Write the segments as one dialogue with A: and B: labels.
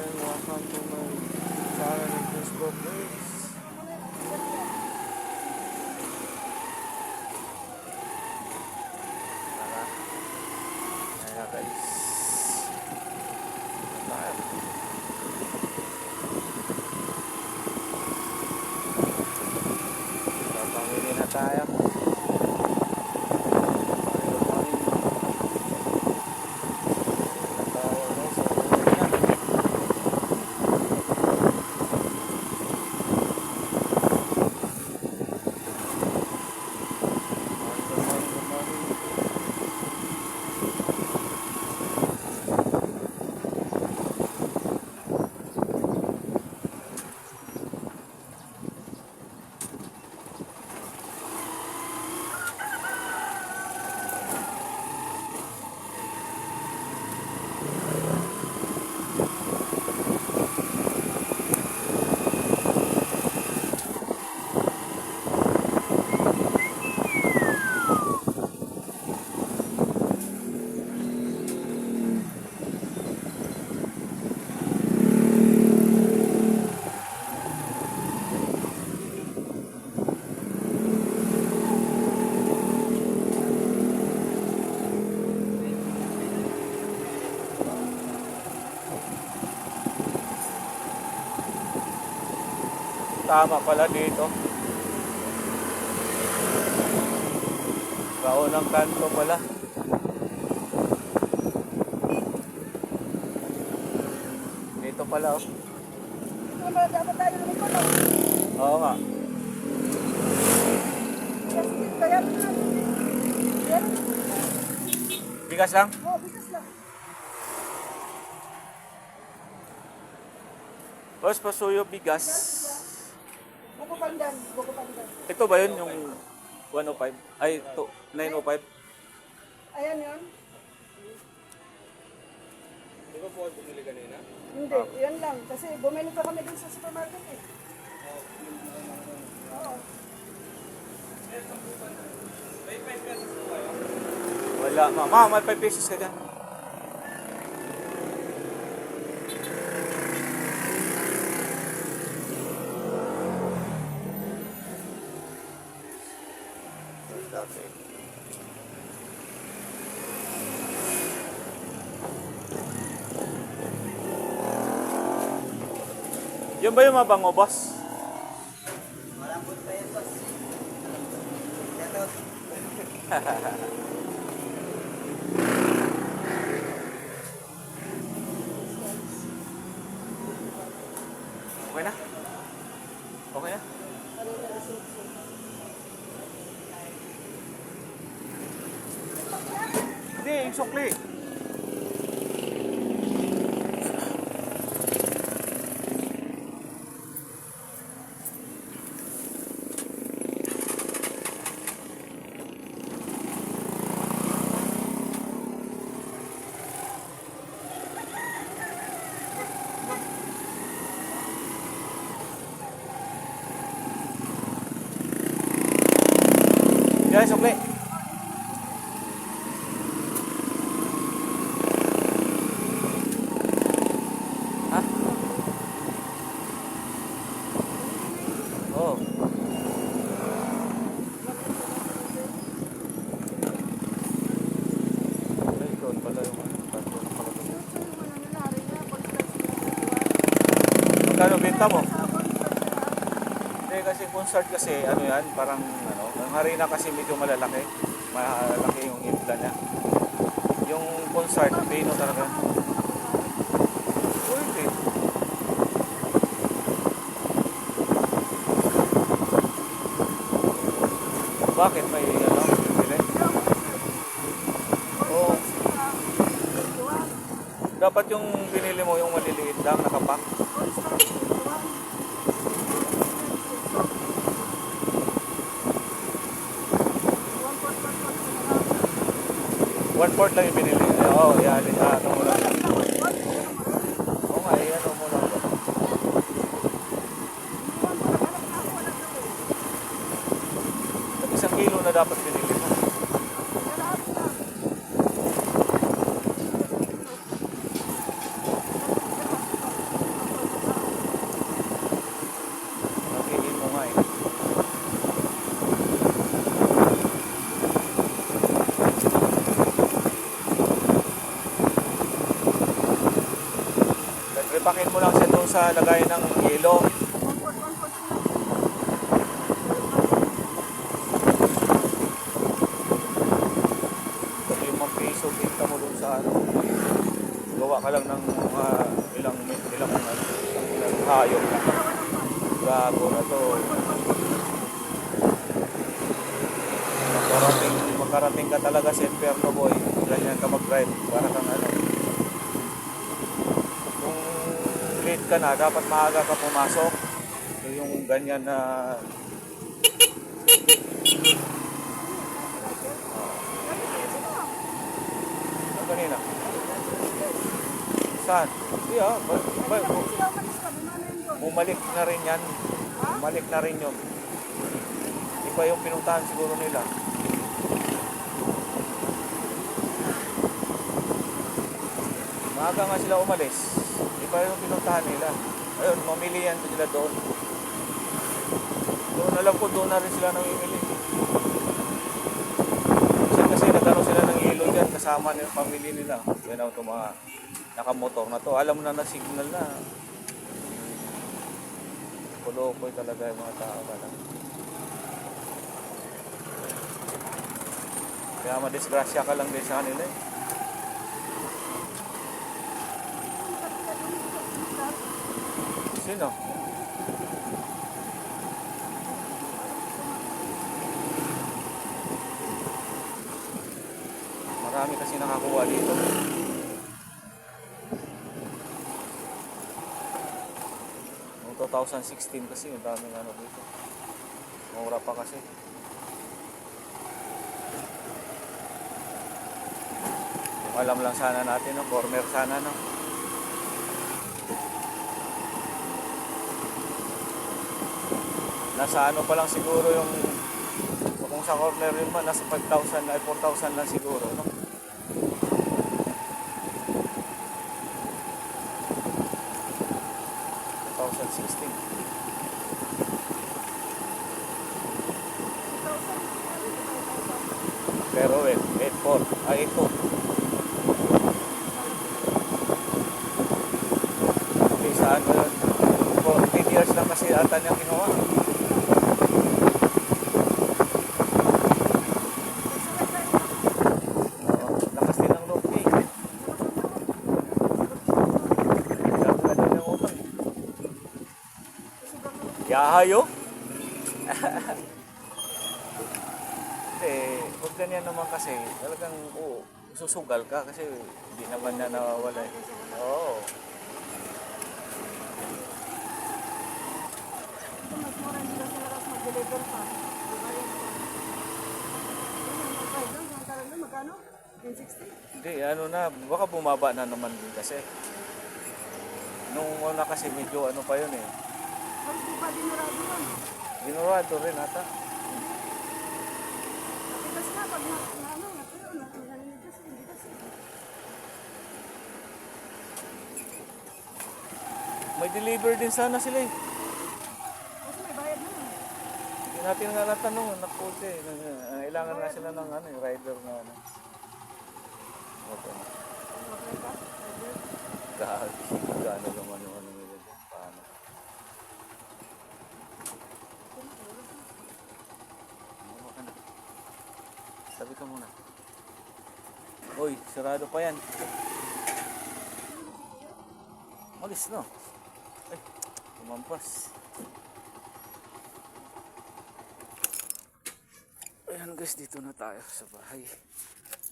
A: and welcome to my channel and Facebook page. Tara. Ayan na guys. Ayan tayo. Papamili na tayo. Tama pala dito. Kaunang kanto pala. Dito pala oh.
B: Dapat tayo lumipad.
A: Oo nga. Bigas lang?
B: Oo, bigas lang.
A: Boss, pasuyo bigas.
B: Buko pandan, buko pandan.
A: Ito ba yun yung 105? Ay, 905?
B: Ayan yun.
A: Di ba po bumili kanina?
B: Hindi, yan lang. Kasi bumili pa kami dun sa supermarket eh. Oo.
A: Wala, mama. May 5 pesos ka dyan. Okay. Yun ba yung mabango, boss?
B: Malambot pa yan, boss.
A: Okay na? Okay na? Hindi, yung sukli. Yan, sukli. Ha? Oh. Ay, ikaw pala yung magkano benta mo? Hindi kasi concert kasi ano yan, parang ano, ang harina kasi medyo malalaki. Malaki yung impla niya. Yung concert, pino talaga. Pwede. Bakit may ano, bibili? Oo. Dapat yung binili mo yung maliliit lang, nakapack. 1/4 lang yung binili. Oo, yan. Ano mo lang. Oo nga, ano mo lang. Isang kilo na dapat binili mo. Repakin mo lang siya doon sa lagay ng yelo.
B: 1.1 sila.
A: 5 piso kita mo doon sa ano. Gawa ka lang ng mga ilang hayop. Gago na to. Makarating ka talaga sa Inferno, boy. Ganyan ka mag-drive. Para kang ano. Kung late ka na, dapat maaga ka pumasok. Yung ganyan na kanina. Saan? Hindi ah.
B: Sila umalis ka, bumana yun doon.
A: Bumalik na rin yan. Bumalik na rin yun. Iba yung pinuntahan siguro nila. Maaga nga sila umalis. Iba yung pinuntahan nila. Ayun, mamilihan ko sila doon. Doon alam ko doon na rin sila namimili. Kasi nagano sila ng ilo dyan kasama ng pamilya nila. Yan ang itong mga nakamotor na to. Alam mo na na signal na. Kulokoy talaga yung mga tao na. Kaya madisgrasya ka lang din sa kanila eh. Sino? Marami kasi nakakuha dito. Noong 2016 kasi yung daming ano dito. Mura pa kasi. Kung alam lang sana natin, no? Corner sana, no? Nasa ano pa lang siguro yung kung sa corner yun man, nasa 5,000 ay 4,000 lang siguro, no? Pero wait, 8.4, ay ito. Okay, saan ba yun? 14 years lang kasi ata niya kinuha. Oo, lakas din ang loob eh. Gagawin na yung utang. Yahayo? Huwag ganyan naman kasi talagang susugal ka kasi hindi naman na nawawala eh. Oo.
B: Ito, mas mura hindi daw sila kasi mag-deliver pa. Dibayad pa. Ano, doon, samantalang doon, magkano? 160?
A: Hindi, ano na, baka bumaba na naman din kasi. Nung una kasi medyo ano pa yun eh.
B: Ay, di ba dinurado yun?
A: Dinurado rin ata.
B: Matigas na, pag ano, natuyo, naninigas, hindi kasi.
A: May deliver din sana sila eh.
B: Kasi may bayad na yun.
A: Hindi natin nga natanong, nakuti. Kailangan nga sila ng ano, yung rider na ano. Okay.
B: Okay ka? Rider?
A: Gaano naman yung ano nila. Paano? Bumaba ka na. Sabi ka muna. Uy, sarado pa yan. Alis no. Ay, kumampas. Ayan guys, dito na tayo sa bahay.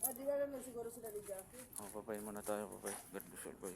B: Ah, di na lang siguro sila ni Jackie.
A: Papayin muna tayo, papay. God bless you, boy.